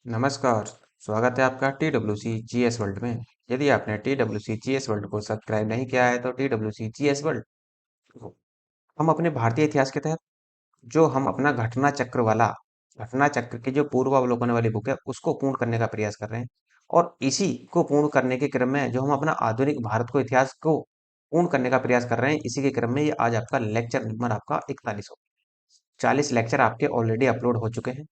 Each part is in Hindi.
नमस्कार। स्वागत है आपका T W C G S World में। यदि आपने T W C G S World को सब्सक्राइब नहीं किया है तो T W C G S World हम अपने भारतीय इतिहास के तहत जो हम अपना घटना चक्र की जो पूर्वावलोकन वाली बुक है उसको पूर्ण करने का प्रयास कर रहे हैं। और इसी को पूर्ण करने के क्रम में जो हम अपना आधुनिक भारत को इतिहास को पूर्ण करने का प्रयास कर रहे हैं, इसी के क्रम में ये आज आपका लेक्चर नंबर आपका 41 हो। 40 लेक्चर आपके ऑलरेडी अपलोड हो चुके हैं।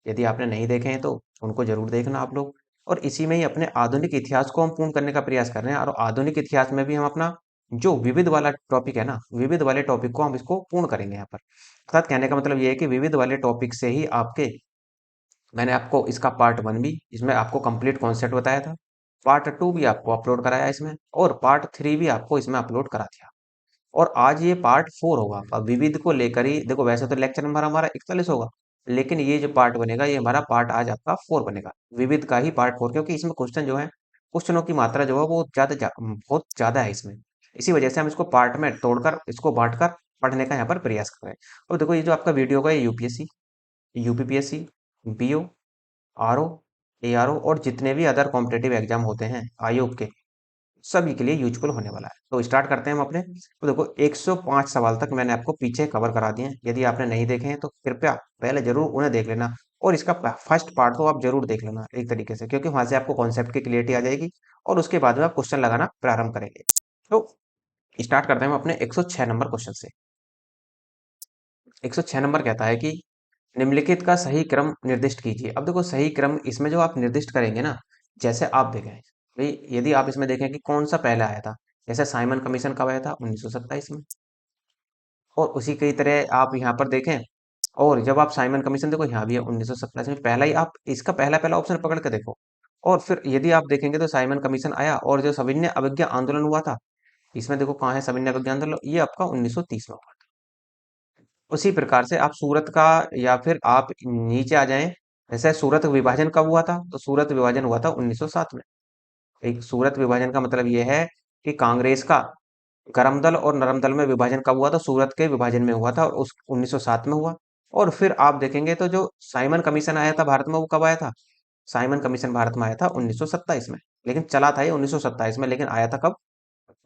यदि आपने नहीं देखे हैं तो उनको जरूर देखना आप लोग। और इसी में ही अपने आधुनिक इतिहास को हम पूर्ण करने का प्रयास कर रहे हैं, और आधुनिक इतिहास में भी हम अपना जो विविध वाला टॉपिक है ना, विविध वाले टॉपिक को हम इसको पूर्ण करेंगे यहाँ पर। अर्थात कहने का मतलब ये है कि विविध वाले टॉपिक से ही आपके मैंने आपको इसका पार्ट 1 भी इसमें आपको कंप्लीट कॉन्सेप्ट बताया था, पार्ट 2 भी आपको अपलोड कराया इसमें, और पार्ट 3 भी आपको इसमें अपलोड करा दिया। और आज ये पार्ट 4 होगा। अब विविध को लेकर ही देखो, वैसे तो लेक्चर नंबर हमारा 41 होगा, लेकिन ये जो पार्ट बनेगा ये हमारा पार्ट आज आपका 4 बनेगा, विविध का ही पार्ट 4, क्योंकि इसमें क्वेश्चन जो है, क्वेश्चनों की मात्रा जो है वो बहुत ज्यादा है इसमें। इसी वजह से हम इसको पार्ट में तोड़कर, इसको बांटकर पढ़ने का यहाँ पर प्रयास कर रहे हैं। अब देखो, ये जो आपका वीडियो का UPSC, UPPSC, BO, RO, ARO और जितने भी अदर कॉम्पिटेटिव एग्जाम होते हैं आयोग के, सभी के लिए यूजफुल होने वाला है। तो स्टार्ट करते हैं हम अपने। तो देखो, 105 सवाल तक मैंने आपको पीछे कवर करा दिए हैं। यदि आपने नहीं देखे हैं तो कृपया पहले जरूर उन्हें देख लेना, और इसका फर्स्ट पार्ट तो आप जरूर देख लेना एक तरीके से, क्योंकि वहां से आपको कॉन्सेप्ट की क्लियरिटी आ जाएगी, और उसके बाद में आप क्वेश्चन लगाना प्रारंभ करेंगे। तो स्टार्ट करते हैं हम अपने 106 नंबर क्वेश्चन से। 106 नंबर कहता है कि निम्नलिखित का सही क्रम निर्दिष्ट कीजिए। अब देखो, सही क्रम इसमें जो आप निर्दिष्ट करेंगे ना, जैसे आप देखें भाई, यदि आप इसमें देखें कि कौन सा पहले आया था, जैसे साइमन कमीशन कब आया था, 1927 में। और उसी की तरह आप यहाँ पर देखें, और जब आप साइमन कमीशन देखो, यहाँ भी है 1927 में, पहला ही आप इसका पहला पहला ऑप्शन पकड़ के देखो। और फिर यदि आप देखेंगे तो साइमन कमीशन आया, और जो सविनय अवज्ञा आंदोलन हुआ था, इसमें देखो कहाँ है सविनय अवज्ञा आंदोलन, ये आपका 1930 में हुआ। उसी प्रकार से आप सूरत का, या फिर आप नीचे आ जाएं, जैसे सूरत विभाजन कब हुआ था, तो सूरत विभाजन हुआ था 1907 में। एक सूरत विभाजन का मतलब यह है कि कांग्रेस का गरम दल और नरम दल में विभाजन कब हुआ था, सूरत के विभाजन में हुआ था, और उस 1907 में हुआ। और फिर आप देखेंगे तो जो साइमन कमीशन आया था भारत में, वो कब आया था, साइमन कमीशन भारत में आया था 1927 में। लेकिन चला था ये 1927 में, लेकिन आया था कब,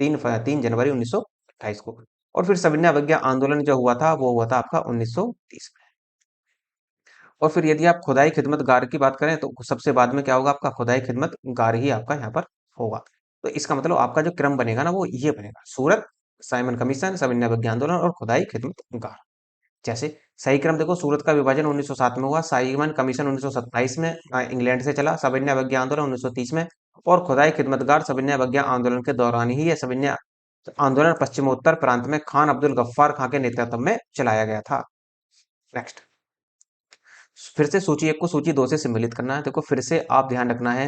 3 जनवरी 1928 को। और फिर सविनय अवज्ञा आंदोलन जो हुआ था वो हुआ था आपका 1930 में। और फिर यदि आप खुदाई खिदमतगार की बात करें तो सबसे बाद में क्या होगा, आपका खुदाई खिदमतगार ही आपका यहाँ पर होगा। तो इसका मतलब आपका जो क्रम बनेगा ना वो ये बनेगा: सूरत, साइमन कमीशन, सविनय अवज्ञा आंदोलन और खुदाई खिदमतगार। जैसे सही क्रम देखो, सूरत का विभाजन 1907 में हुआ, साइमन कमीशन 1927 में इंग्लैंड से चला, सविनय अवज्ञा आंदोलन 1930 में, और खुदाई खिदमतगार सविनय अवज्ञा आंदोलन के दौरान ही यह सविनय आंदोलन पश्चिमोत्तर प्रांत में खान अब्दुल गफ्फार खां के नेतृत्व में चलाया गया था। नेक्स्ट, फिर से सूची 1 को सूची 2 से सम्मिलित करना है। देखो, फिर से आप ध्यान रखना है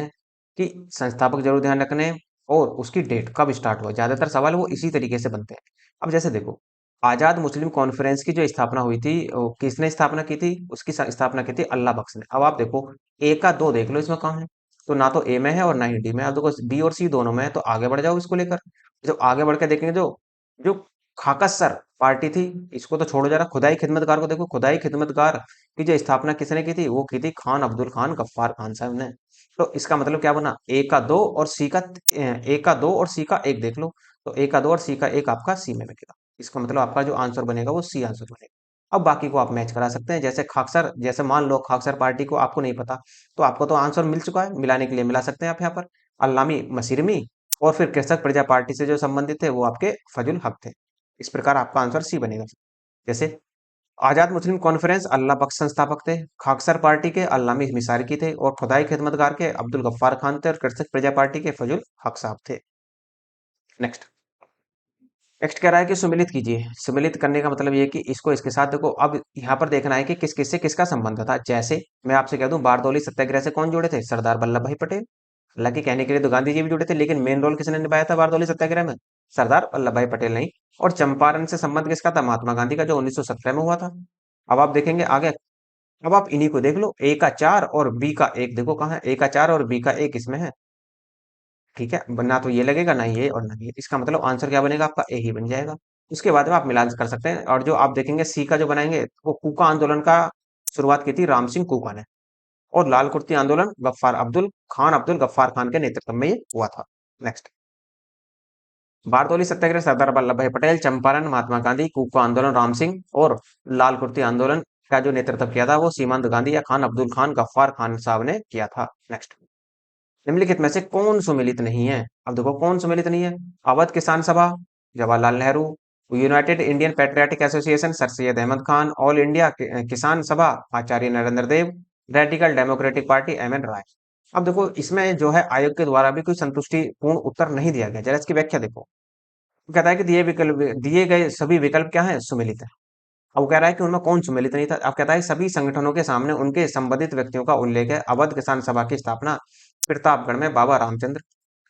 कि संस्थापक जरूर ध्यान रखने, और उसकी डेट कब स्टार्ट हुआ। ज्यादातर सवाल वो इसी तरीके से बनते हैं। अब जैसे देखो, आजाद मुस्लिम कॉन्फ्रेंस की जो स्थापना हुई थी, वो किसने स्थापना की थी, उसकी स्थापना की थी अल्लाह बख्श ने। अब आप देखो, ए का 2 देख लो इसमें कहाँ है, तो ना तो ए में है और ना ही डी में। अब देखो, बी और सी दोनों में है, तो आगे बढ़ जाओ इसको लेकर। जब आगे बढ़ के देखेंगे, जो जो खाकसर पार्टी थी, इसको तो छोड़ो जरा, खुदाई खिदमतगार को देखो। खुदाई खिदमतगार की जो स्थापना किसने की थी, वो की थी खान अब्दुल खान गफ्फार खान साहब ने। तो इसका मतलब क्या बना, ए का 2 और सी का, ए का 2 और सी का 1 देख लो, तो ए का 2 और सी का 1 आपका सी में लगेगा। इसका मतलब आपका जो आंसर बनेगा वो सी आंसर बनेगा। अब बाकी को आप मैच करा सकते हैं। जैसे खाकसर, जैसे मान लो खाकसर पार्टी को आपको नहीं पता, तो आपको तो आंसर मिल चुका है, मिलाने के लिए मिला सकते हैं आप यहाँ पर अल्लामी मसीरमी। और फिर कृषक प्रजा पार्टी से जो संबंधित थे वो आपके फजुल हक थे। इस प्रकार आपका आंसर सी बनेगा। जैसे आजाद मुस्लिम कॉन्फ्रेंस अल्लाह बख्श संस्थापक थे, खाकसर पार्टी के अल्लामी मिसारकी थे, और खुदाई खिदमतगार के अब्दुल गफ्फार खान थे, और कृषक प्रजा पार्टी के फजुल हक साहब थे। नेक्स्ट, नेक्स्ट कह रहा है कि सुमिलित कीजिए। सुमिलित करने का मतलब ये है कि इसको इसके साथ देखो। अब यहाँ पर देखना है कि किस किस से किसका संबंध था। जैसे मैं आपसे कह दूं, बारदौली सत्याग्रह से कौन जुड़े थे, सरदार वल्लभ भाई पटेल। हालांकि कहने के लिए तो गांधी जी भी जुड़े थे, लेकिन मेन रोल किसने निभाया था बारदौली सत्याग्रह में, सरदार वल्लभ भाई पटेल नहीं। और चंपारण से संबंध किसका था, महात्मा गांधी का, जो 1917 में हुआ था। अब आप देखेंगे आगे, अब आप इन्हीं को देख लो, ए का 4 और बी का 1 देखो कहाँ है, ए का 4 और बी का 1 इसमें है। ठीक है, ना तो ये लगेगा, ना ये और ना ये। इसका मतलब आंसर क्या बनेगा, आपका ए ही बन जाएगा। उसके बाद में आप मिलान कर सकते हैं। और जो आप देखेंगे सी का जो बनाएंगे, वो कूका आंदोलन का शुरुआत की थी राम सिंह कूका ने। और लाल कुर्ती आंदोलन अब्दुल गफ्फार खान के नेतृत्व में ये हुआ था। नेक्स्ट, बारदौली सत्याग्रह सरदार वल्लभ भाई पटेल, चंपारण महात्मा गांधी, कूका आंदोलन राम सिंह और लाल कुर्ती आंदोलन का जो नेतृत्व किया था वो सीमांत गांधी या खान अब्दुल खान गफ्फार खान साहब ने किया था। नेक्स्ट, निम्नलिखित में से कौन सुमेलित नहीं है? अब देखो कौन सुमेलित नहीं है। Awadh Kisan Sabha Jawaharlal Nehru, United Indian Patriotic Association Sir Syed Ahmad Khan, All India Kisan Sabha Acharya Narendra Dev, Radical Democratic Party M N Roy. अब देखो इसमें जो है आयोग के द्वारा भी कोई संतुष्टिपूर्ण उत्तर नहीं दिया गया। जरा इसकी व्याख्या देखो। वो कहता है कि दिए गए सभी विकल्प क्या है? सुमेलित है। अब वो कह रहा है कि उनमें कौन सुमेलित नहीं था। अब कहता है सभी संगठनों के सामने उनके संबंधित व्यक्तियों का उल्लेख है। अवध किसान सभा की स्थापना प्रतापगढ़ में बाबा रामचंद्र,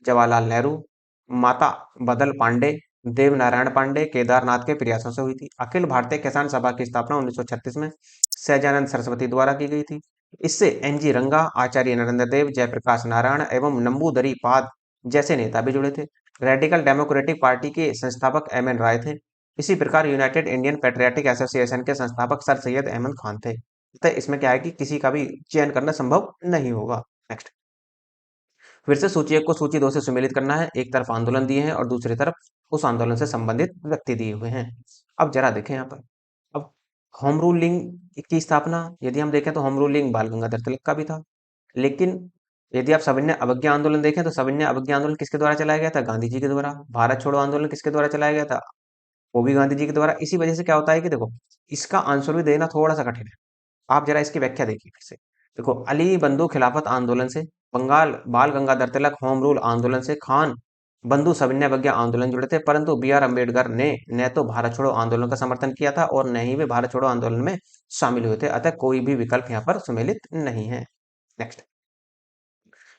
जवाहरलाल नेहरू, माता बदल पांडे, देव नारायण पांडे, केदारनाथ के प्रयासों से हुई थी। अखिल भारतीय किसान सभा की स्थापना 1936 में सहजानंद सरस्वती द्वारा की गई थी। इससे एनजी रंगा, आचार्य नरेंद्र देव, जयप्रकाश नारायण एवं नंबूदरी पाद जैसे नेता भी जुड़े थे। रेडिकल डेमोक्रेटिक पार्टी के संस्थापक एम एन राय थे। इसी प्रकार यूनाइटेड इंडियन पैट्रियाटिक एसोसिएशन के संस्थापक सर सैयद अहमद खान थे। तो इसमें क्या है कि किसी का भी चयन करना संभव नहीं होगा। नेक्स्ट, फिर से सूची एक को सूची दो से सुमेलित करना है। एक तरफ आंदोलन दिए हैं और दूसरी तरफ उस आंदोलन से संबंधित व्यक्ति दिए हुए हैं। अब जरा देखें यहाँ पर। अब होम रूलिंग की स्थापना यदि हम देखें तो होम रूलिंग बाल गंगाधर तिलक का भी था। लेकिन यदि आप सविनय अवज्ञा आंदोलन देखें तो सविनय अवज्ञा आंदोलन किसके द्वारा चलाया गया था? गांधी जी के द्वारा। भारत छोड़ो आंदोलन किसके द्वारा चलाया गया था? वो भी गांधी जी के द्वारा। इसी वजह से क्या होता है कि देखो इसका आंसर भी देना थोड़ा सा कठिन है। आप जरा इसकी व्याख्या देखिए फिर से। देखो अली बंधु खिलाफत आंदोलन से, बंगाल बाल गंगाधर तिलक होम रूल आंदोलन से, खान बंधु सविनय अवज्ञा आंदोलन जुड़े थे। परंतु बी आर अम्बेडकर ने न तो भारत छोड़ो आंदोलन का समर्थन किया था और न ही वे भारत छोड़ो आंदोलन में शामिल हुए थे। अतः कोई भी विकल्प यहाँ पर सुमेलित नहीं है। नेक्स्ट,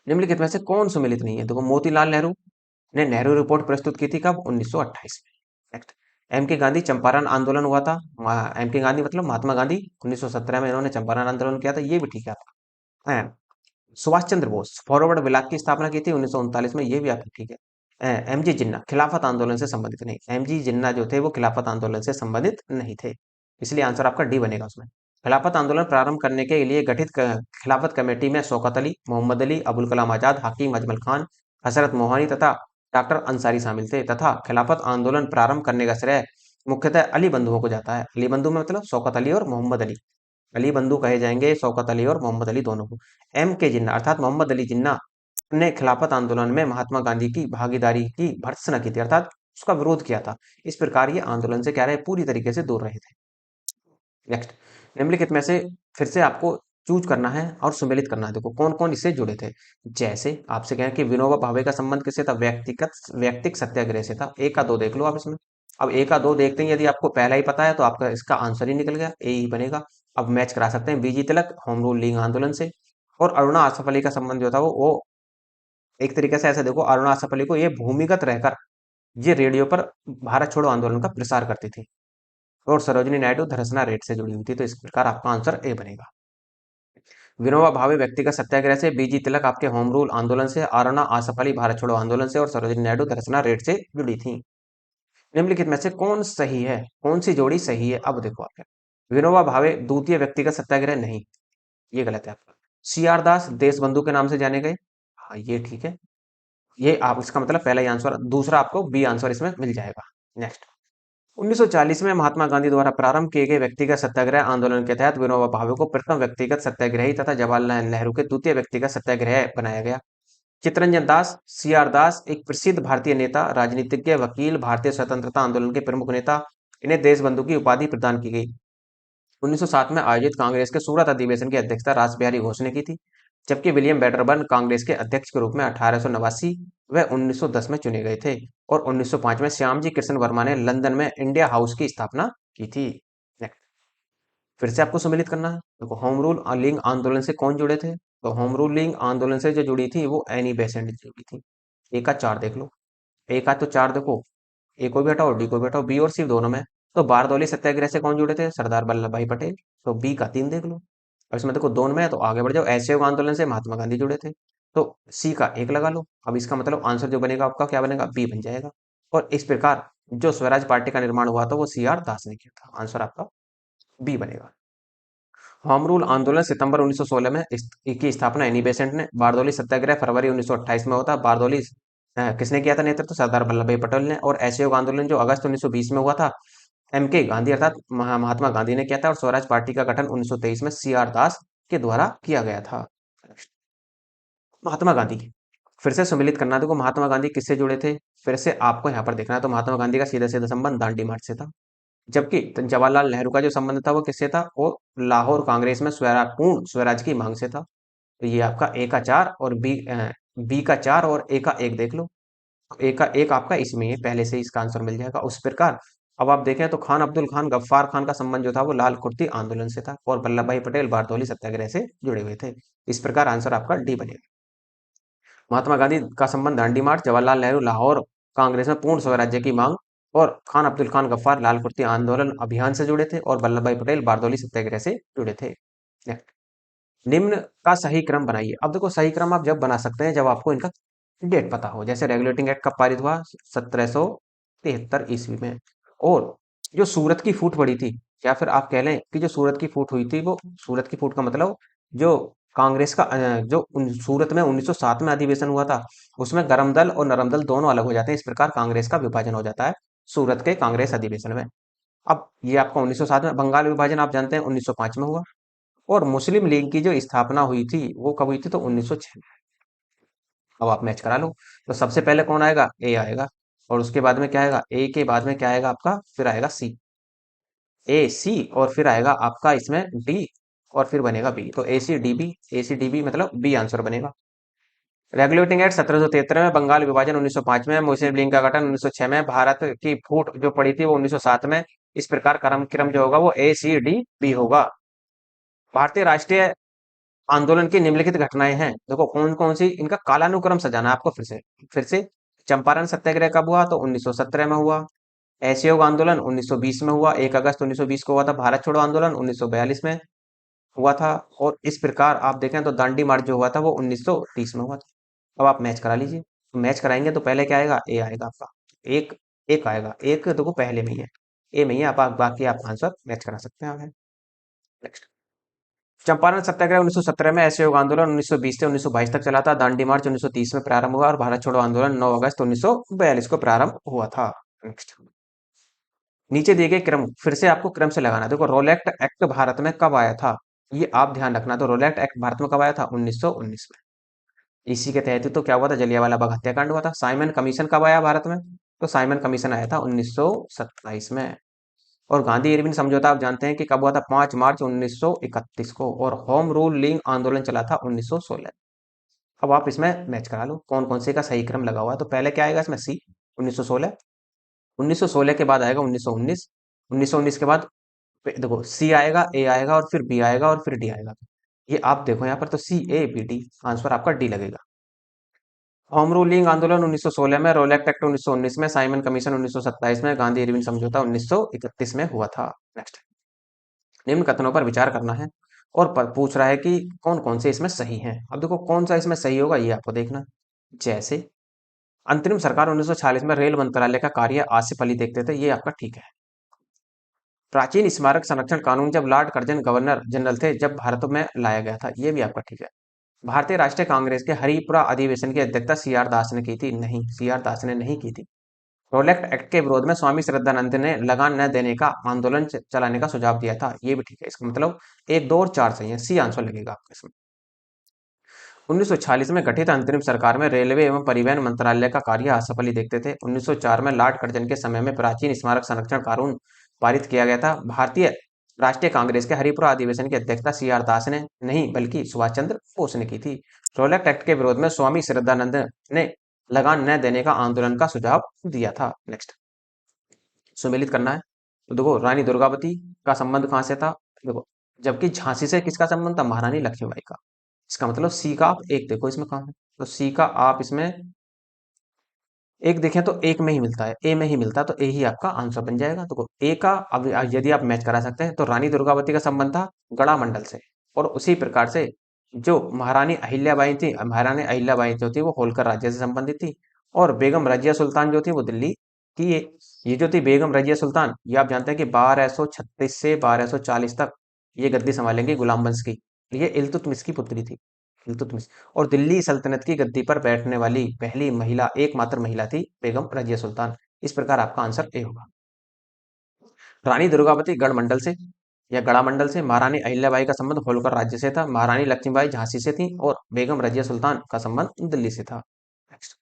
निम्नलिखित में से कौन सुमेलित नहीं है? देखो मोतीलाल नेहरू ने नेहरू रिपोर्ट प्रस्तुत की थी कब? 1928 में। नेक्स्ट, एम के गांधी चंपारण आंदोलन हुआ था। एम के गांधी मतलब महात्मा गांधी 1917 में इन्होंने चंपारण आंदोलन किया था, ये भी ठीक है आपका। सुभाष चंद्र बोस फॉरवर्ड ब्लॉक की स्थापना की थी 1939 में, ये भी आपकी ठीक है। एम जी जिन्ना खिलाफत आंदोलन से संबंधित नहीं। एम जी जिन्ना जो थे वो खिलाफत आंदोलन से संबंधित नहीं थे, इसलिए आंसर आपका डी बनेगा उसमें। खिलाफत आंदोलन प्रारंभ करने के लिए गठित खिलाफत कमेटी में शौकत अली, मोहम्मद अली, अबुल कलाम आजाद, हकीम अजमल खान, हजरत मोहानी तथा डॉक्टर अंसारी शामिल थे। तथा खिलाफत आंदोलन प्रारंभ करने का श्रेय मुख्यतः अली बंधुओं को जाता है। अली बंधु में मतलब शौकत अली और मोहम्मद अली। अली बंधु कहे जाएंगे शौकत अली और मोहम्मद अली दोनों को। एम के जिन्ना अर्थात मोहम्मद अली जिन्ना ने खिलाफत आंदोलन में महात्मा गांधी की भागीदारी की भर्त्सना की थी, अर्थात उसका विरोध किया था। इस प्रकार ये आंदोलन से क्या रहे? पूरी तरीके से दूर रहे थे। नेक्स्ट, निम्नलिखित में से फिर से आपको चूज करना है और सुमेलित करना है। देखो कौन कौन इससे जुड़े थे। जैसे आपसे कहें कि विनोबा भावे का संबंध किससे था? व्यक्तिक सत्याग्रह से था। एक का दो देख लो आप इसमें। अब एक का दो देखते हैं, यदि आपको पहला ही पता है तो आपका इसका आंसर ही निकल गया, ए ही बनेगा। अब मैच करा सकते हैं बीजी तिलक होम रूल लीग आंदोलन से। और अरुणा आसफ अली का संबंध जो था वो एक तरीके से ऐसे देखो, अरुणा आसफ अली को ये भूमिगत रहकर ये रेडियो पर भारत छोड़ो आंदोलन का प्रसार करती थी। और सरोजिनी नायडू धरसना रेट से जुड़ी हुई थी। तो इस प्रकार आपका आंसर ए बनेगा। विनोबा भावे व्यक्तिगत सत्याग्रह से, बीजी तिलक आपके होम रूल आंदोलन से, अरुणा आसफ अली भारत छोड़ो आंदोलन से और सरोजिनी नायडू धरसना रेट से जुड़ी थी। निम्नलिखित में से कौन सही है? कौन सी जोड़ी सही है? अब देखो आप, विनोबा भावे द्वितीय व्यक्तिगत सत्याग्रह नहीं, ये गलत है आपका। सी आर दास देश बंधु के नाम से जाने गए, हाँ ये ठीक है। ये आप इसका मतलब पहला ही आंसर, दूसरा आपको बी आंसर इसमें मिल जाएगा। नेक्स्ट, 1940 में महात्मा गांधी द्वारा प्रारंभ किए गए व्यक्तिगत सत्याग्रह आंदोलन के तहत विनोबा भावे को प्रथम व्यक्तिगत सत्याग्रही तथा जवाहरलाल नेहरू के द्वितीय व्यक्तिगत सत्याग्रह बनाया गया। चित्तरंजन दास, सी आर दास एक प्रसिद्ध भारतीय नेता, राजनीतिज्ञ, वकील, भारतीय स्वतंत्रता आंदोलन के प्रमुख नेता। इन्हें देशबंधु की उपाधि प्रदान की गई। 1907 में आयोजित कांग्रेस के सूरत अधिवेशन की अध्यक्षता रासबिहारी घोष ने की थी। जबकि विलियम वेटरबर्न कांग्रेस के अध्यक्ष के रूप में 1889 व 1910 में चुने गए थे। और 1905 में श्यामजी कृष्ण वर्मा ने लंदन में इंडिया हाउस की स्थापना की थी। नेक्स्ट, फिर से आपको सम्मिलित करना है। देखो होम रूल लीग आंदोलन से कौन जुड़े थे? तो होम रूल लीग आंदोलन से जो जुड़ी थी वो एनी बेसेंट जुड़ी थी। एक का चार देख लो, एक आध तो चार देखो, ए को भी हटाओ डी को भी हटाओ, बी और सी दोनों में। तो बारदौली सत्याग्रह से कौन जुड़े थे? सरदार वल्लभ भाई पटेल। तो बी का तीन देख लो। अब इसमें देखो दोनों में है तो आगे बढ़ जाओ। असहयोग आंदोलन से महात्मा गांधी जुड़े थे, तो सी का एक लगा लो। अब इसका मतलब आंसर जो बनेगा आपका क्या बनेगा? बी बन जाएगा। और इस प्रकार जो स्वराज पार्टी का निर्माण हुआ था वो सी आर दास ने किया था। आंसर आपका बी बनेगा। होम रूल आंदोलन सितंबर 1916 में की स्थापना एनी बेसेंट ने। बारदौली सत्याग्रह फरवरी 1928 में होता। बारदौली किसने किया था नेतृत्व? सरदार वल्लभ भाई पटेल ने। और असहयोग आंदोलन जो अगस्त 1920 में हुआ था, एम के गांधी अर्थात महात्मा गांधी ने किया था। और स्वराज पार्टी का गठन 1923 में सी आर दास के द्वारा किया गया था। महात्मा गांधी फिर से सम्मिलित करना। देखो महात्मा गांधी किससे जुड़े थे, फिर से आपको यहाँ पर देखना है। तो महात्मा गांधी का सीधा सीधा संबंध दांडी मार्च से था। जबकि जवाहरलाल नेहरू का जो संबंध था वो किससे था? वो लाहौर कांग्रेस में स्वराज, पूर्ण स्वराज की मांग से था। तो ये आपका ए का 4 और बी का 4 और ए का 1 देख लो। ए का 1 आपका इसमें है, पहले से ही इसका आंसर मिल जाएगा। उस प्रकार अब आप देखें तो खान अब्दुल खान गफ्फार खान का संबंध जो था वो लाल कुर्ती आंदोलन से था। और वल्लभ भाई पटेल बारदौली सत्याग्रह से जुड़े हुए थे। इस प्रकार आंसर आपका डी बनेगा। महात्मा गांधी का संबंध दांडी मार्च, जवाहरलाल नेहरू लाहौर कांग्रेस में पूर्ण स्वराज्य की मांग, और खान अब्दुल खान गफ्फार लाल कुर्ती आंदोलन अभियान से जुड़े थे। और वल्लभ भाई पटेल बारदौली सत्याग्रह से जुड़े थे। Next. निम्न का सही क्रम बनाइए। अब देखो सही क्रम आप जब बना सकते हैं जब आपको इनका डेट पता हो। जैसे रेगुलेटिंग एक्ट कब पारित हुआ? 1773 ईस्वी में। और जो सूरत की फूट पड़ी थी, या फिर आप कह लें कि जो सूरत की फूट हुई थी, वो सूरत की फूट का मतलब जो कांग्रेस का जो सूरत में 1907 में अधिवेशन हुआ था, उसमें गरम दल और नरम दल दोनों अलग हो जाते हैं। इस प्रकार कांग्रेस का विभाजन हो जाता है सूरत के कांग्रेस अधिवेशन में। अब ये आपका 1907 में। बंगाल विभाजन आप जानते हैं 1905 में हुआ। और मुस्लिम लीग की जो स्थापना हुई थी वो कब हुई थी? तो 1906। अब आप मैच करा लो। तो सबसे पहले कौन आएगा? ए आएगा। और उसके बाद में क्या आएगा? ए के बाद में क्या आएगा आपका? फिर आएगा सी। ए सी और फिर आएगा आपका इसमें डी, और फिर बनेगा बी। तो ए सी डी बी, ए सी डी बी मतलब बी आंसर बनेगा। रेगुलेटिंग एक्ट 1773 में, बंगाल विभाजन 1905 में, मुस्लिम लीग का गठन 1906 में, भारत की फूट जो पड़ी थी वो 1907 में। इस प्रकार क्रम क्रम जो होगा वो ए सी डी बी होगा। भारतीय राष्ट्रीय आंदोलन की निम्नलिखित घटनाएं हैं। देखो कौन कौन सी, इनका कालानुक्रम सजाना है आपको। फिर से चंपारण सत्याग्रह कब हुआ? तो 1917 में हुआ। असहयोग आंदोलन 1920 में हुआ। 1 अगस्त 1920 को हुआ था। भारत छोड़ो आंदोलन 1942 में हुआ था। और इस प्रकार आप देखें तो दांडी मार्च जो हुआ था वो 1930 में हुआ था। अब आप मैच करा लीजिए। तो मैच कराएंगे तो पहले क्या आएगा? ए आएगा आपका। एक एक आएगा। एक देखो पहले में ही है, ए में ही है। आप बाकी आप आंसर मैच करा सकते हैं आगे। नेक्स्ट। चंपारण सत्याग्रह 1917 में, असहयोग आंदोलन 1920 से 1922 तक चला था। दांडी मार्च 1930 में प्रारंभ हुआ। और भारत छोड़ो आंदोलन 9 अगस्त 1942 को प्रारंभ हुआ था। नेक्स्ट। नीचे दिए गए क्रम फिर से आपको क्रम से लगाना है। देखो रोलेक्ट एक्ट भारत में कब आया था, ये आप ध्यान रखना। तो रोलेक्ट एक्ट भारत में कब आया था? 1919 में। इसी के तहत ही तो क्या हुआ था? जलियांवाला बाग हत्याकांड हुआ था। साइमन कमीशन कब आया भारत में? तो साइमन कमीशन आया था 1927 में। और गांधी इरविन समझौता आप जानते हैं कि कब हुआ था? 5 मार्च 1931 को। और होम रूल लीग आंदोलन चला था 1916। अब आप इसमें मैच करा लो कौन कौन से का सही क्रम लगा हुआ है। तो पहले क्या आएगा इसमें? सी 1916। 1916 के बाद आएगा 1919। 1919 के बाद देखो सी आएगा, ए आएगा और फिर बी आएगा और फिर डी आएगा। ये आप देखो यहाँ पर तो सी ए बी डी, आंसर आपका डी लगेगा। होम रूलिंग आंदोलन 1916 में, रोलेक्ट एक्ट 1919 में, साइमन कमीशन 1927 में, गांधी इरविन समझौता 1931 में हुआ था। नेक्स्ट। निम्न कथनों पर विचार करना है। और पूछ रहा है कि कौन कौन से इसमें सही हैं। अब देखो कौन सा इसमें सही होगा ये आपको देखना। जैसे अंतरिम सरकार 1946 में रेल मंत्रालय का कार्य आसिफ अली देखते थे, ये आपका ठीक है। प्राचीन स्मारक संरक्षण कानून जब लॉर्ड कर्जन गवर्नर जनरल थे जब भारत में लाया गया था, ये भी आपका ठीक है। भारतीय राष्ट्रीय कांग्रेस के हरिपुरा अधिवेशन की अध्यक्षता सी आर दास ने की थी, नहीं सी आर दास ने नहीं की थी। रोलेक्ट एक्ट के विरोध में स्वामी श्रद्धानंद ने लगान न देने का आंदोलन चलाने का सुझाव दिया था, ये भी ठीक है। इसका मतलब 1 2 और 4 सही है, सी आंसर लगेगा आपका इसमें। 1946 में गठित अंतरिम सरकार में रेलवे एवं परिवहन मंत्रालय का कार्य आसिफ अली देखते थे। 1904 में लॉर्ड कर्जन के समय में प्राचीन स्मारक संरक्षण कानून पारित किया गया था। भारतीय राष्ट्रीय कांग्रेस के हरिपुरा अधिवेशन की अध्यक्षता सी आर दास ने नहीं बल्कि सुभाष चंद्र बोस ने की थी। रोलेक्ट एक्ट के विरोध में स्वामी श्रद्धानंद ने लगान न देने का आंदोलन का सुझाव दिया था। नेक्स्ट। सुमेलित करना है। तो देखो रानी दुर्गावती का संबंध कहां से था? देखो जबकि झांसी से किसका संबंध था? महारानी लक्ष्मीबाई का। इसका मतलब सी का आप एक देखो इसमें कहाँ है। तो सी का आप इसमें एक देखें तो एक में ही मिलता है, ए में ही मिलता है। तो ए ही आपका आंसर बन जाएगा। तो ए का अब यदि आप मैच करा सकते हैं तो रानी दुर्गावती का संबंध था गड़ा मंडल से। और उसी प्रकार से जो महारानी अहिल्याबाई थी, महारानी अहिल्याबाई जो थी वो होलकर राज्य से संबंधित थी। और बेगम रजिया सुल्तान जो थी वो दिल्ली की। ये जो थी बेगम रजिया सुल्तान, ये आप जानते हैं कि 1236 से 1240 तक ये गद्दी संभालेंगी गुलाम वंश की। ये इल्तुतमिश की पुत्री थी, इल्तुतमिश। और दिल्ली सल्तनत की गद्दी पर बैठने वाली पहली महिला, एकमात्र महिला थी बेगम रजिया सुल्तान। इस प्रकार आपका आंसर ए होगा। रानी दुर्गावती गढ़मंडल से या गढ़ामंडल से, महारानी अहिल्याबाई का संबंध होलकर राज्य से था, महारानी लक्ष्मीबाई झांसी से थी और बेगम रजिया सुल्तान का संबंध दिल्ली से था। नेक्स्ट,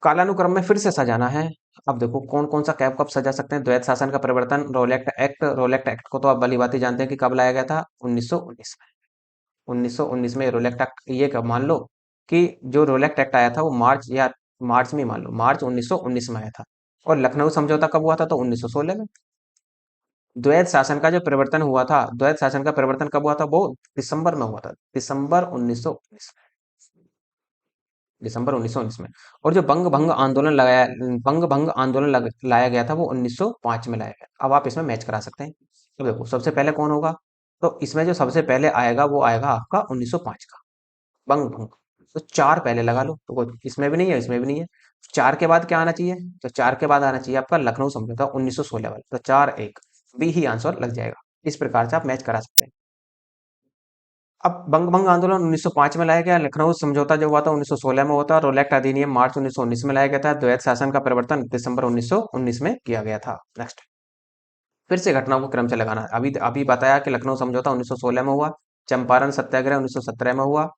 कालानुक्रम में फिर से सजाना है। अब देखो कौन कौन सा कैब कब सजा सकते हैं। द्वैत शासन का परिवर्तन, रोलेक्ट एक्ट को तो आप भली भांति जानते हैं कि कब लाया गया था, 1919 में। 1919 में रोलेक्ट एक्ट, ये कब मान लो कि जो रोलेक्ट एक्ट आया था वो मार्च, या मार्च में ही मान लो, मार्च 1919 में आया था। और लखनऊ समझौता कब हुआ था, तो 1916 में। द्वैत शासन का जो परिवर्तन हुआ था, द्वैत शासन का परिवर्तन कब हुआ था, वो दिसंबर में हुआ था, दिसंबर 1919, दिसंबर 1919 में। और जो बंग भंग आंदोलन लगाया, बंग भंग आंदोलन लाया गया था वो 1905 में लाया गया। अब आप इसमें मैच करा सकते हैं। तो देखो सबसे पहले कौन होगा, तो इसमें जो सबसे पहले आएगा वो आएगा आपका 1905 का बंग भंग। तो चार पहले लगा लो, तो इसमें भी नहीं है, इसमें भी नहीं है। चार के बाद क्या आना चाहिए, तो चार के बाद आना चाहिए आपका लखनऊ समझौता 1916 वाला, तो चार एक बी ही आंसर लग जाएगा। इस प्रकार से आप मैच करा सकते हैं। अब बंग भंग आंदोलन 1905 में लाया गया, लखनऊ समझौता जो हुआ था 1916 में हुआ था, रोलेक्ट अधिनियम मार्च 1919 में लाया गया था, द्वैत शासन का परिवर्तन दिसंबर 1919 में किया गया था। नेक्स्ट, फिर से घटनाओं को क्रम से लगाना है। अभी अभी बताया कि लखनऊ समझौता 1916 में हुआ, चंपारण सत्याग्रह 1917 में हुआ,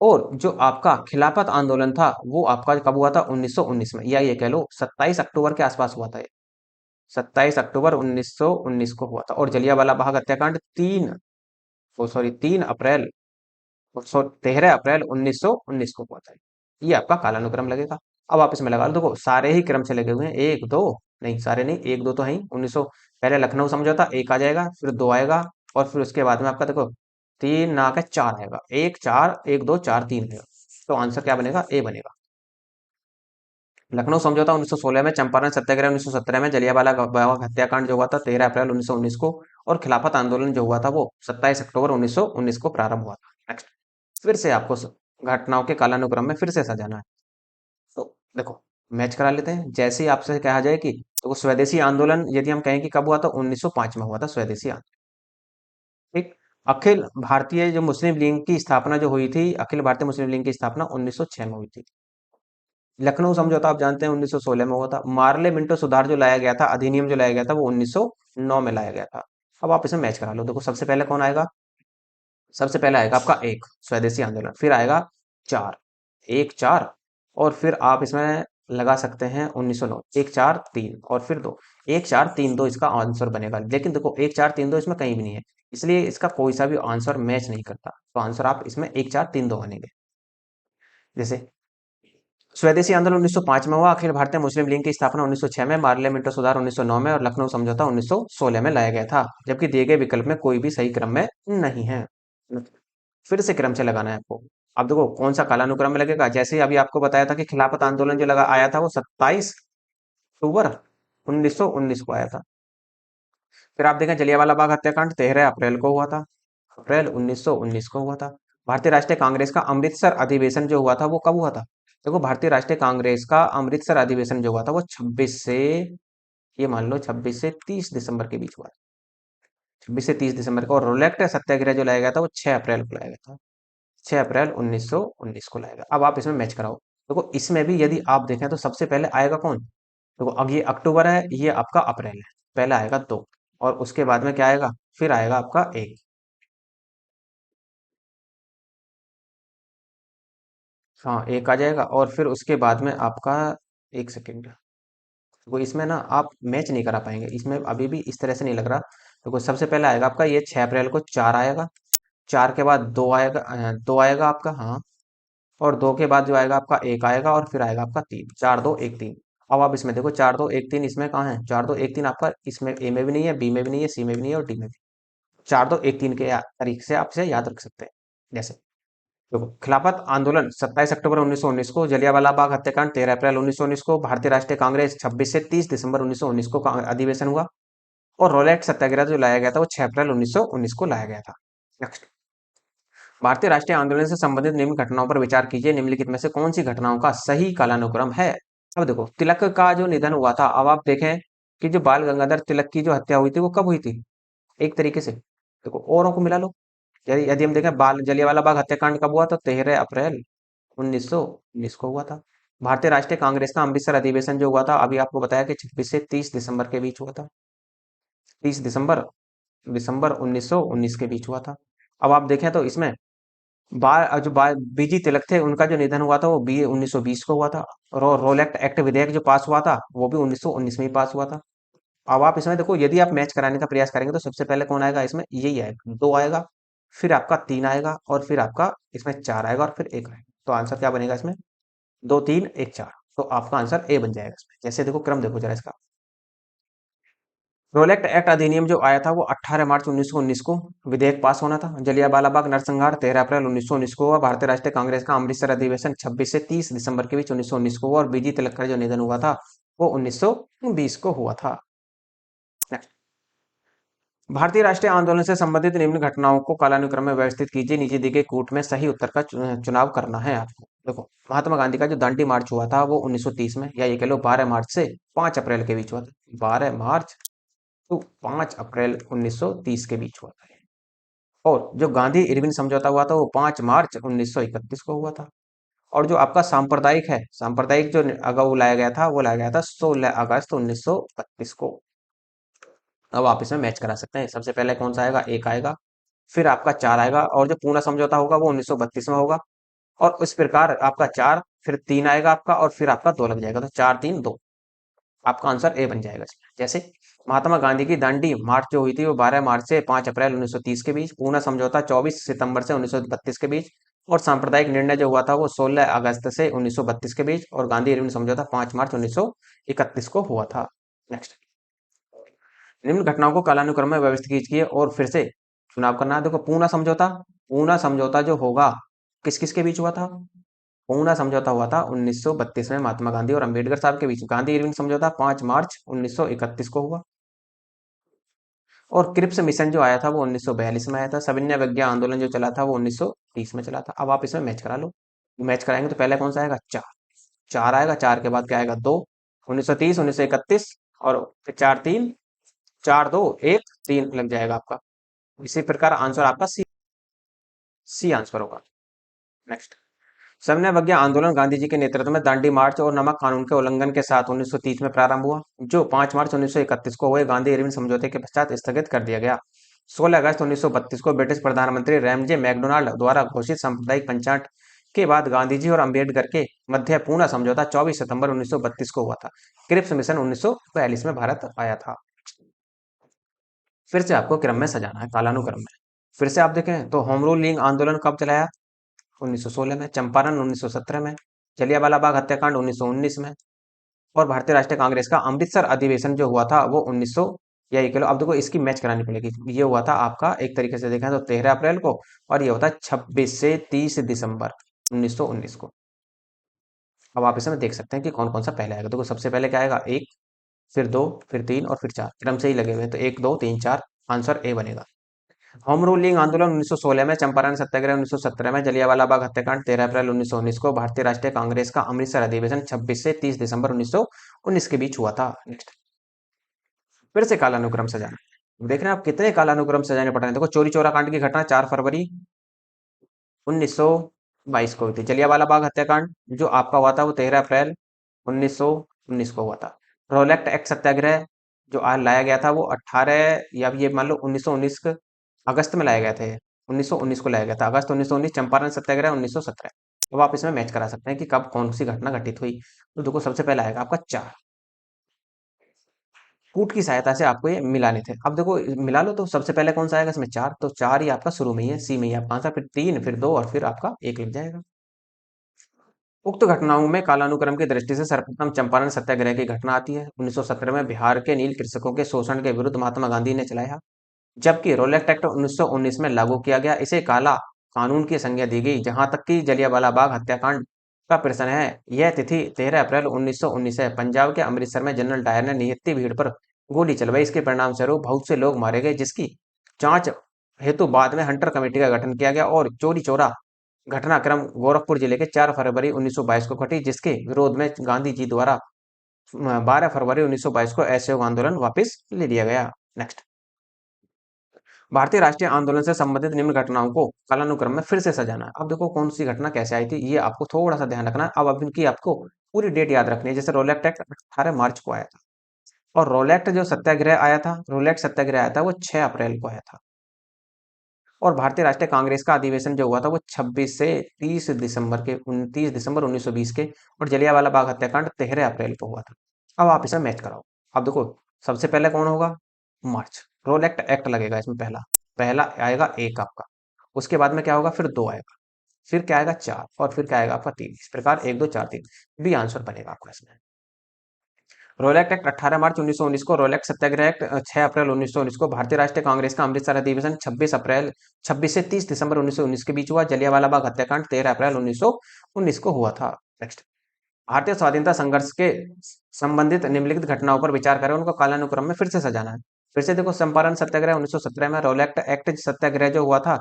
और जो आपका खिलाफत आंदोलन था वो आपका कब हुआ था, 1919 में, या ये कह लो 27 अक्टूबर के आसपास हुआ था ये। 27 अक्टूबर 1919 को हुआ था। और जलियांवाला बाग हत्याकांड 3 अप्रैल, सो 13 अप्रैल 1919 को हुआ था। ये आपका कालानुक्रम लगेगा। अब आप इसमें लगा लो, देखो सारे ही क्रम से लगे हुए हैं, एक दो, नहीं सारे नहीं, एक दो तो है ही। 1900 पहले लखनऊ समझौता एक आ जाएगा, फिर दो आएगा, और फिर उसके बाद में आपका देखो तीन ना आकर चार आएगा, एक चार, एक दो चार तीन आएगा। तो आंसर क्या बनेगा, ए बनेगा। लखनऊ समझौता 1916 में, चंपारण सत्याग्रह 1917 में, जलियांवाला बाग हत्याकांड जो हुआ था 13 अप्रैल 1919 को, और खिलाफत आंदोलन जो हुआ था वो 27 अक्टूबर 1919 को प्रारंभ हुआ था। नेक्स्ट, फिर से आपको घटनाओं के कालानुक्रम में फिर से सजाना है। तो देखो मैच करा लेते हैं। जैसे ही आपसे कहा जाए कि तो वो स्वदेशी आंदोलन यदि हम कहें कि कब हुआ था, 1905 में हुआ था स्वदेशी आंदोलन। ठीक। अखिल भारतीय जो मुस्लिम लीग की स्थापना जो हुई थी, अखिल भारतीय मुस्लिम लीग की स्थापना 1906 में हुई थी। लखनऊ समझौता आप जानते हैं 1916 में हुआ था। मार्ले मिंटो सुधार जो लाया गया था, अधिनियम जो लाया गया था, वो 1909 में लाया गया था। अब आप इसमें मैच करा लो। देखो सबसे पहले कौन आएगा, सबसे पहले आएगा आपका एक स्वदेशी आंदोलन, फिर आएगा चार, एक चार, और फिर आप इसमें लगा सकते हैं 1909, एक चार तीन, और फिर दो, एक चार तीन दो इसका आंसर बनेगा। लेकिन देखो एक चार तीन दो इसमें कहीं भी नहीं है, इसलिए इसका कोई सा भी आंसर मैच नहीं करता। तो आंसर आप इसमें एक चार तीन दो बनेंगे। जैसे स्वदेशी आंदोलन 1905 में हुआ, अखिल भारतीय मुस्लिम लीग की स्थापना 1906 में, पार्लियामेंट सुधार 1909 में, और लखनऊ समझौता 1916 में लाया गया था। जबकि दिए गए विकल्प में कोई भी सही क्रम में नहीं है। फिर से क्रम से लगाना है आपको। अब देखो कौन सा कालानुक्रम में लगेगा। जैसे अभी आपको बताया था कि खिलाफत आंदोलन जो लगा आया था वो 27 अक्टूबर 1919 को आया था। फिर आप देखें जलियांवाला बाग हत्याकांड 13 अप्रैल को हुआ था, अप्रैल 1919 को हुआ था। भारतीय राष्ट्रीय कांग्रेस का अमृतसर अधिवेशन जो हुआ था वो कब हुआ था। देखो भारतीय राष्ट्रीय कांग्रेस का अमृतसर अधिवेशन जो हुआ था वो 26 से, ये मान लो 26 से 30 दिसंबर के बीच हुआ था। 26 से 30 दिसंबर को। और रोलेक्ट सत्याग्रह जो लाया गया था वो 6 अप्रैल को लाया गया था, 6 अप्रैल 1919 को लाएगा। अब आप इसमें मैच कराओ। देखो इसमें भी यदि आप देखें तो सबसे पहले आएगा कौन, देखो अब ये अक्टूबर है, ये आपका अप्रैल है, पहला आएगा दो, और उसके बाद में क्या आएगा, फिर आएगा आपका एक। हाँ एक आ जाएगा, और फिर उसके बाद में आपका, एक सेकेंड, देखो इसमें ना आप मैच नहीं करा पाएंगे, इसमें अभी भी इस तरह से नहीं लग रहा। देखो सबसे पहले आएगा आपका ये 6 अप्रैल को, चार आएगा, चार के बाद दो आएगा, दो आएगा आपका, हाँ, और दो के बाद जो आएगा आपका एक आएगा, और फिर आएगा आपका तीन, चार दो एक तीन। अब आप इसमें देखो चार दो एक तीन इसमें कहाँ है, चार दो एक तीन आपका इसमें ए में भी नहीं है, बी में भी नहीं है, सी में भी नहीं है, और डी में भी। चार दो एक तीन के तरीके से आप इसे याद रख सकते हैं। जैसे देखो खिलाफत आंदोलन 27 अक्टूबर 1919 को, जलियांवाला बाग हत्याकांड 13 अप्रैल 1919 को, भारतीय राष्ट्रीय कांग्रेस 26 से 30 दिसंबर 1919 को अधिवेशन हुआ, और रोलेट सत्याग्रह जो लाया गया था वो 6 अप्रैल 1919 को लाया गया था। नेक्स्ट, भारतीय राष्ट्रीय आंदोलन से संबंधित निम्न घटनाओं पर विचार कीजिए, निम्नलिखित में से कौन सी घटनाओं का सही कालानुक्रम है। अब देखो तिलक का जो निधन हुआ था, अब आप देखें कि जो बाल गंगाधर तिलक की जो हत्या हुई थी वो कब हुई थी, एक तरीके से देखो औरों को मिला लो। यदि यदि हम देखें बाल जलियांवाला बाग हत्याकांड कब हुआ, तो 13 अप्रैल 1919 को हुआ था। भारतीय राष्ट्रीय कांग्रेस का अमृतसर अधिवेशन जो हुआ था, अभी आपको बताया कि 26 से 30 दिसंबर के बीच हुआ था। 30 दिसंबर दिसंबर 1919 के बीच हुआ था। अब आप देखें तो इसमें बीजी तिलक थे, उनका जो निधन हुआ था वो बी 1920 को हुआ था। रोल एक्ट विधेयक जो पास हुआ था वो भी 1919 में ही पास हुआ था। अब आप इसमें देखो, यदि आप मैच कराने का प्रयास करेंगे तो सबसे पहले कौन आएगा इसमें, यही आएगा, दो आएगा, फिर आपका तीन आएगा, और फिर आपका इसमें चार आएगा, और फिर एक आएगा। तो आंसर क्या बनेगा इसमें, दो तीन एक चार। तो आपका आंसर ए बन जाएगा इसमें। जैसे देखो क्रम देखो जरा इसका। रोलेक्ट एक्ट अधिनियम जो आया था वो 18 मार्च 1919 को विधेयक पास होना था। जलियांवाला बाग नरसंहार 13 अप्रैल 1919 को हुआ। भारतीय राष्ट्रीय कांग्रेस का अमृतसर अधिवेशन 26 से 30 दिसंबर के बीच 1919 को हुआ, और बीजी तिलक का जो निधन हुआ था वो 1920 को हुआ था। Next. भारतीय राष्ट्रीय आंदोलन से संबंधित निम्न घटनाओं को कालानुक्रम में व्यवस्थित कीजिए। नीचे दिए गए कूट में सही उत्तर का चुनाव करना है आपको। देखो महात्मा गांधी का जो दांडी मार्च हुआ था वो 1930 में, या ये कह लो 12 मार्च से 5 अप्रैल के बीच हुआ था। 12 मार्च तो 5 अप्रैल 1930 के बीच हुआ था। और जो गांधी इरविन समझौता हुआ था वो 5 मार्च 1931 को हुआ था। और जो आपका सांप्रदायिक है, सांप्रदायिक जो अगाऊ लाया गया था वो लाया गया था 16 अगस्त 1932 को। अब आप इसमें मैच करा सकते हैं। सबसे पहले कौन सा आएगा, एक आएगा, फिर आपका चार आएगा, और जो पूना समझौता होगा वो 1932 में होगा। और इस प्रकार आपका चार, फिर तीन आएगा आपका, और फिर आपका दो लग जाएगा, तो चार तीन दो। आपका आंसर ए बन जाएगा इसमें। जैसे महात्मा गांधी की दांडी मार्च जो हुई थी वो 12 मार्च से 5 अप्रैल 1930 के बीच, पूना समझौता 24 सितंबर से 1932 के बीच, और सांप्रदायिक निर्णय जो हुआ था वो 16 अगस्त से 1932 के बीच, और गांधी इरविन समझौता 5 मार्च 1931 को हुआ था। नेक्स्ट, निम्न घटनाओं को कालानुक्रम में व्यवस्थित कीजिए और फिर से चुनाव करना है। देखो पूना समझौता जो होगा किस किस के बीच हुआ था, पूना समझौता हुआ था 1932 में महात्मा गांधी और अंबेडकर साहब के बीच। गांधी इरविन समझौता 5 मार्च 1931 को हुआ। और क्रिप्स मिशन जो आया था वो 1942 में आया था। सविनय अवज्ञा आंदोलन जो चला था वो 1930 में चला था। अब आप इसमें मैच करा लो। मैच कराएंगे तो पहले कौन सा आएगा, चार। चार आएगा, चार के बाद क्या आएगा, दो। 1930 1931, और फिर चार तीन, चार दो एक, तीन लग जाएगा आपका। इसी प्रकार आंसर आपका सी, सी आंसर होगा। नेक्स्ट, सविनय अवज्ञा आंदोलन गांधी जी के नेतृत्व में दांडी मार्च और नमक कानून के उल्लंघन के साथ 1930 में प्रारंभ हुआ, जो 5 मार्च 1931 को हुए गांधी इरविन समझौते के पश्चात स्थगित कर दिया गया। 16 अगस्त 1932 को ब्रिटिश प्रधानमंत्री रैमजे मैकडोनाल्ड द्वारा घोषित सांप्रदायिक पंचायत के बाद गांधी जी और अंबेडकर के मध्य पूना समझौता 24 सितंबर 1932 को हुआ था। क्रिप्स मिशन 1942 में भारत आया था। फिर से आपको क्रम में सजाना है, कालानुक्रम में। फिर से आप देखें तो होम रूल लीग आंदोलन कब चलाया, 1916 में। चंपारण 1917 में। जलियांवाला बाग हत्याकांड 1919 में। और भारतीय राष्ट्रीय कांग्रेस का अमृतसर अधिवेशन जो हुआ था वो 1900, या ये कह लो, अब देखो इसकी मैच करानी पड़ेगी। ये हुआ था आपका एक तरीके से देखें तो 13 अप्रैल को, और ये होता है 26 से 30 दिसंबर 1919 को। अब आप इसमें देख सकते हैं कि कौन कौन सा पहले आएगा। देखो सबसे पहले क्या आएगा, एक, फिर दो, फिर तीन, और फिर चार। क्रम से ही लगे हुए हैं, तो एक दो तीन चार, आंसर ए बनेगा। होम रूलिंग आंदोलन 1916 में। चंपारण सत्याग्रह 1917 में। जलियांवाला बाग हत्याकांड 13 अप्रैल 1919 को। भारतीय राष्ट्रीय कांग्रेस का अमृतसर अधिवेशन 26 से 30 दिसंबर 1919 के बीच हुआ था। नेक्स्ट, फिर से कालानुक्रम सजाना। देख रहे हैं आप कितने कालानुक्रम सजाने पड़ रहे हैं। देखो चोरी चौरा कांड की घटना 4 फरवरी 1922 को हुई थी। जलियांवाला बाग हत्याकांड जो आपका हुआ था वो 13 अप्रैल 1919 को हुआ था। रोलेक्ट एक्ट सत्याग्रह जो आज लाया गया था वो 18, या ये मान लो 1919 अगस्त में लाया गया था। 1919 को लाया गया था, अगस्त 1919। चंपारण सत्याग्रह 1917। अब आप इसमें मैच करा सकते हैं कि कब कौन सी घटना घटित हुई। तो देखो सबसे पहले आएगा आपका चार। कूट की सहायता से आपको ये मिलाने थे। अब देखो मिला लो, तो सबसे पहले कौन सा आएगा इसमें, चार। तो चार ही आपका शुरू में ही है, सी में ही आपका आंसर, फिर तीन, फिर दो, और फिर आपका एक लग जाएगा। उक्त घटनाओं में कालानुक्रम की दृष्टि से सर्वप्रथम चंपारण सत्याग्रह की घटना आती है। 1917 में बिहार के नील कृषकों के शोषण के विरुद्ध महात्मा गांधी ने चलाया, जबकि रोलेक्ट एक्ट 1919 में लागू किया गया। इसे काला कानून की संज्ञा दी गई। जहां तक कि जलियांवाला बाग हत्याकांड का प्रश्न है, यह तिथि 13 अप्रैल 1919 है। पंजाब के अमृतसर में जनरल डायर ने निहत्थी भीड़ पर गोली चलवाई। इसके परिणाम स्वरूप बहुत से लोग मारे गए, जिसकी जांच हेतु बाद में हंटर कमेटी का गठन किया गया। और चोरी चौरा घटनाक्रम गोरखपुर जिले के 4 फरवरी 1922 को घटी, जिसके विरोध में गांधी जी द्वारा 12 फरवरी 1922 को असहयोग आंदोलन वापस ले लिया गया। नेक्स्ट, भारतीय राष्ट्रीय आंदोलन से संबंधित निम्न घटनाओं को कालानुक्रम में फिर से सजाना है। अब देखो कौन सी घटना कैसे आई थी, ये आपको थोड़ा सा ध्यान रखना है। अब इनकी आपको पूरी डेट याद रखनी है। जैसे रोलेक्ट एक्ट 18 मार्च को आया था, और रोलेक्ट जो सत्याग्रह आया था, रोलेक्ट सत्याग्रह आया था वो 6 अप्रैल को आया था। और भारतीय राष्ट्रीय कांग्रेस का अधिवेशन जो हुआ था वो 26 से 30 दिसंबर 1920 के, और जलियांवाला बाग हत्याकांड 13 अप्रैल को हुआ था। अब आप इसे मैच कराओ। अब देखो सबसे पहले कौन होगा, मार्च, रोल एक्ट एक्ट लगेगा इसमें। पहला पहला आएगा एक आपका, उसके बाद में क्या होगा, फिर दो आएगा, फिर क्या आएगा चार, और फिर क्या आएगा आपका तीन। इस प्रकार एक दो चार तीन भी आंसर बनेगा आपका इसमें। रोलेक्ट एक्ट 18 मार्च 1919 को, रोलेक्ट सत्याग्रह एक्ट 6 अप्रैल 1919 को, भारतीय राष्ट्रीय कांग्रेस का अमृतसर अधिवेशन 26 से 30 दिसंबर 1919 के बीच हुआ, जलियांवाला बाग हत्याकांड 13 अप्रैल 1919 को हुआ था। नेक्स्ट, भारतीय स्वाधीनता संघर्ष के संबंधित निम्नलिखित घटनाओं पर विचार करें, उनको कालानुक्रम में फिर से सजाना है। फिर से देखो, चंपारण सत्याग्रह 1917 में, रोलेक्ट एक्ट सत्याग्रह जो हुआ था,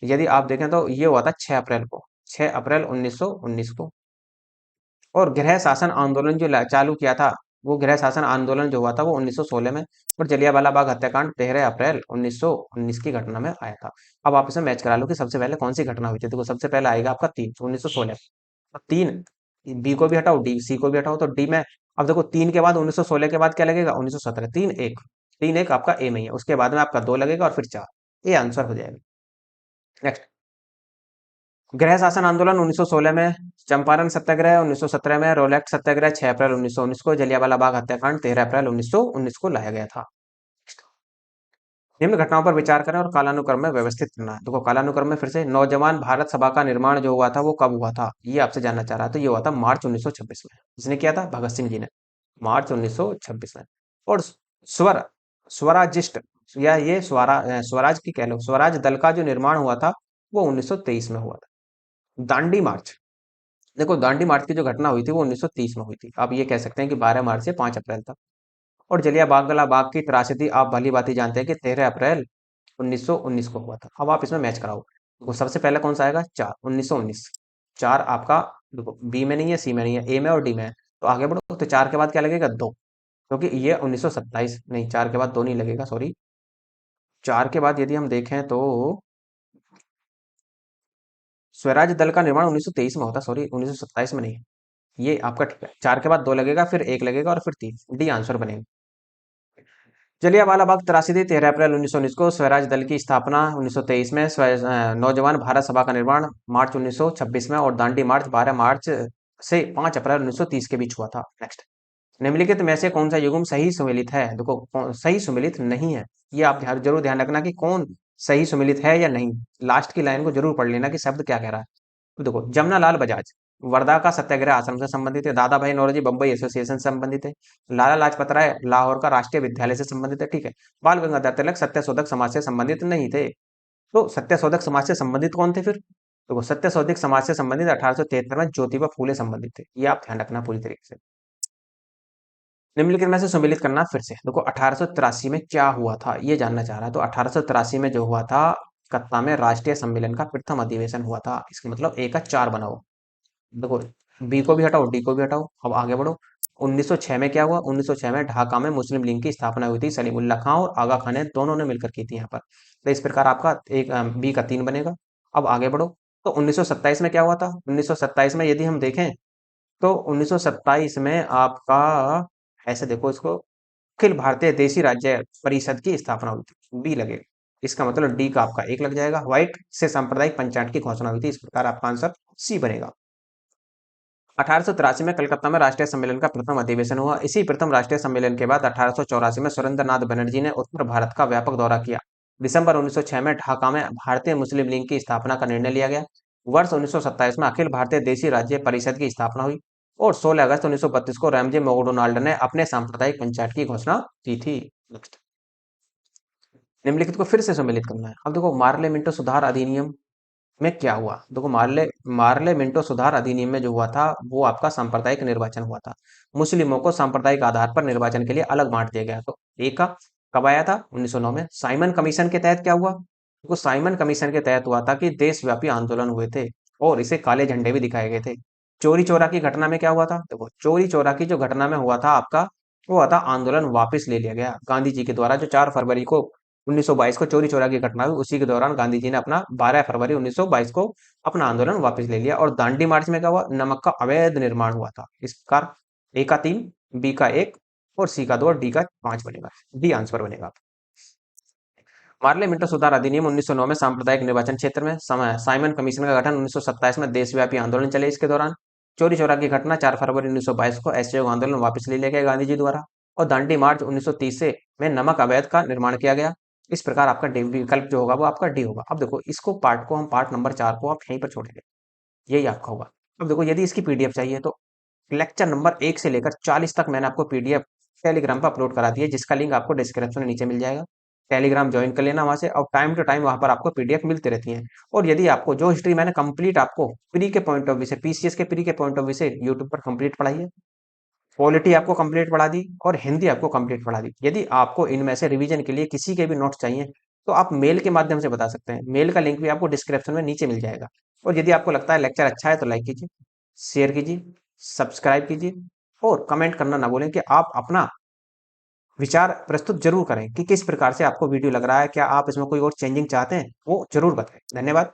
यदि आप देखें तो ये हुआ था 6 अप्रैल को, 6 अप्रैल 1919 को। और गृह शासन आंदोलन जो चालू किया था, वो गृह शासन आंदोलन जो हुआ था वो 1916 में, और जलियांवाला बाग हत्याकांड 13 अप्रैल 1919 की घटना में आया था। अब आप इसे मैच करा लो कि सबसे पहले कौन सी घटना हुई थी। देखो सबसे पहले आएगा आपका 3, 1916। और तीन, बी को भी हटाओ, डी सी को भी हटाओ, तो डी में, अब देखो 3 के बाद 1916 के बाद क्या लगेगा, 1917, 3 1, 3 1 आपका ए में ही है, उसके बाद में आपका 2 लगेगा और फिर 4, ये आंसर हो जाएगा। नेक्स्ट, गृह शासन आंदोलन 1916 में, चंपारण सत्याग्रह 1917 में, रोलेक्ट सत्याग्रह 6 अप्रैल 1919 को, जलियांवाला बाग हत्याकांड 13 अप्रैल 1919 को लाया गया था। निम्न घटनाओं पर विचार करें और कालानुक्रम में व्यवस्थित करना है। देखो कालानुक्रम में फिर से, नौजवान भारत सभा का निर्माण जो हुआ था वो कब हुआ था, ये आपसे जानना चाह रहा था। तो ये हुआ था मार्च 1926 में। जिसने किया था, भगत सिंह जी ने, मार्च 1926 में। और स्वर स्वराजिस्ट, या ये स्वराज की कह लो, स्वराज दल का जो निर्माण हुआ था वो 1923 में हुआ था। दांडी मार्च, देखो दांडी मार्च की जो घटना हुई थी वो 1930 में हुई थी। आप ये कह सकते हैं कि 12 मार्च से 5 अप्रैल तक। और जलियांवाला बाग की त्रासदी आप भली भांति जानते हैं कि 13 अप्रैल 1919 को हुआ था। अब आप इसमें मैच कराओ। देखो सबसे पहले कौन सा आएगा, 4, 1919, 4 आपका, देखो बी में नहीं है, सी में नहीं है, ए में और डी में है। तो आगे बढ़ो, तो 4 के बाद क्या लगेगा, 2, क्योंकि ये 1927 नहीं, 4 के बाद 2 नहीं लगेगा, सॉरी। 4 के बाद यदि हम देखें तो स्वराज दल का निर्माण 1923 में होता, सॉरी 1927 में नहीं। ये आपका ठीक है, 4 के बाद 2 लगेगा, फिर 1 लगेगा और फिर 3, डी आंसर बनेगा। जलियांवाला बाग त्रासदी 13 अप्रैल 1919 को, स्वराज दल की स्थापना 1923 में, नौजवान भारत सभा का निर्माण मार्च 1926 में, और दांडी मार्च 12 मार्च से 5 अप्रैल 1930 के बीच हुआ था। नेक्स्ट, निम्नलिखित में से कौन सा युग्म सही सुमेलित है। देखो सही सुमेलित नहीं है, ये आप जरूर ध्यान रखना कि कौन सही सुमेलित है या नहीं। लास्ट की लाइन को जरूर पढ़ लेना कि शब्द क्या कह रहा है। तो देखो, जमनालाल बजाज वर्धा का सत्याग्रह आश्रम से संबंधित है, दादा भाई नौरोजी बम्बई एसोसिएशन से संबंधित है, लाला लाजपत राय लाहौर का राष्ट्रीय विद्यालय से संबंधित है, ठीक है। बाल गंगाधर तिलक सत्यशोधक समाज से संबंधित नहीं थे। तो सत्यशोधक समाज से संबंधित कौन थे फिर, देखो सत्यशोधक समाज से संबंधित 1873 में ज्योतिबा फूले संबंधित थे। ये आप ध्यान रखना पूरी तरीके से। निम्नलिखित में से सम्मिलित करना फिर से। देखो 1883 में क्या हुआ था ये जानना चाह रहा है। तो 1883 में जो हुआ था, कत्ता में राष्ट्रीय सम्मेलन का प्रथम अधिवेशन हुआ था। इसका मतलब ए का 4 बनाओ। देखो बी को भी हटाओ, डी को भी हटाओ, अब आगे बढ़ो। 1906 में क्या हुआ, 1906 में ढाका में मुस्लिम लीग की स्थापना हुई थी। सलीमुल्लाह खां और आगा खान ने दोनों ने मिलकर की थी यहाँ पर। तो इस प्रकार आपका एक बी का 3 बनेगा। अब आगे बढ़ो, तो 1927 में क्या हुआ था, 1927 में यदि हम देखें तो 1927 में आपका, ऐसे देखो इसको, अखिल भारतीय देशी राज्य परिषद की स्थापना हुई थी, बी लगेगा। इसका मतलब डी का आपका 1 लग जाएगा। व्हाइट से सांप्रदायिक पंचायत की घोषणा हुई थी। इस प्रकार आपका आंसर सी बनेगा। 1883 में कलकत्ता में राष्ट्रीय सम्मेलन का प्रथम अधिवेशन हुआ। इसी प्रथम राष्ट्रीय सम्मेलन के बाद 1884 में सुरेंद्र नाथ बनर्जी ने उत्तर भारत का व्यापक दौरा किया। दिसंबर 1906 में ढाका में भारतीय मुस्लिम लीग की स्थापना का निर्णय लिया गया। वर्ष 1927 में अखिल भारतीय देशी राज्य परिषद की स्थापना हुई, और 16 अगस्त 1932 को रैमजे मैकडोनाल्ड ने अपने सांप्रदायिक पंचायत की घोषणा की थी। नेक्स्ट, निम्नलिखित को फिर से सम्मिलित करना है। अब देखो मार्ले मिंटो सुधार अधिनियम में क्या हुआ। देखो मार्ले मार्ले मिंटो सुधार अधिनियम में जो हुआ था वो आपका सांप्रदायिक निर्वाचन हुआ था। मुस्लिमों को सांप्रदायिक आधार पर निर्वाचन के लिए अलग बांट दिया गया। तो एक का कब आया था, 1909 में। साइमन कमीशन के तहत क्या हुआ, देखो साइमन कमीशन के तहत हुआ था कि देशव्यापी आंदोलन हुए थे, और इसे काले झंडे भी दिखाए गए थे। चोरी चोरा की घटना में क्या हुआ था, देखो चोरी चोरा की जो घटना में हुआ था आपका, वो हुआ था आंदोलन वापस ले लिया गया गांधी जी के द्वारा, जो 4 फरवरी को 1922 को चोरी चौरा की घटना हुई, उसी के दौरान गांधी जी ने अपना 12 फरवरी 1922 को अपना आंदोलन वापस ले लिया। और दांडी मार्च में क्या हुआ, नमक का अवैध निर्माण हुआ था। इस प्रकार ए का 3, बी का 1 और सी का 2 और डी का 5 बनेगा। डी आंसर बनेगा। पार्लियामेंट सुधार अधिनियम 1909 में सांप्रदायिक निर्वाचन क्षेत्र में समय साइमन कमीशन का गठन। 1927 में देशव्यापी आंदोलन चले इसके दौरान। चोरी चौरा की घटना 4 फरवरी 1922 को असहयोग आंदोलन वापस ले लिया गया गांधी जी द्वारा। और दांडी मार्च 1930 से में नमक अवैध का निर्माण किया गया। इस प्रकार आपका डी विकल्प जो होगा वो आपका डी होगा। अब देखो इसको पार्ट को हम पार्ट नंबर 4 को आप यहीं पर छोड़ेंगे, यही आपका होगा। अब देखो यदि इसकी पीडीएफ चाहिए तो लेक्चर नंबर 1 से लेकर 40 तक मैंने आपको पीडीएफ टेलीग्राम पर अपलोड करा दी है, जिसका लिंक आपको डिस्क्रिप्शन में नीचे मिल जाएगा। टेलीग्राम ज्वाइन कर लेना वहां से, और टाइम टू टाइम वहां पर आपको पीडीएफ मिलती रहती हैं। और यदि आपको जो हिस्ट्री मैंने कंप्लीट आपको प्री के पॉइंट ऑफ व्यू से, पीसीएस के प्री के पॉइंट ऑफ व्यू से यूट्यूब पर कंप्लीट पढ़ाई है, पॉलिटी आपको कंप्लीट पढ़ा दी और हिंदी आपको कंप्लीट पढ़ा दी। यदि आपको इनमें से रिवीजन के लिए किसी के भी नोट्स चाहिए तो आप मेल के माध्यम से बता सकते हैं। मेल का लिंक भी आपको डिस्क्रिप्शन में नीचे मिल जाएगा। और यदि आपको लगता है लेक्चर अच्छा है तो लाइक कीजिए, शेयर कीजिए, सब्सक्राइब कीजिए और कमेंट करना ना भूलें कि आप अपना विचार प्रस्तुत जरूर करें कि किस प्रकार से आपको वीडियो लग रहा है, क्या आप इसमें कोई और चेंजिंग चाहते हैं, वो जरूर बताएं। धन्यवाद।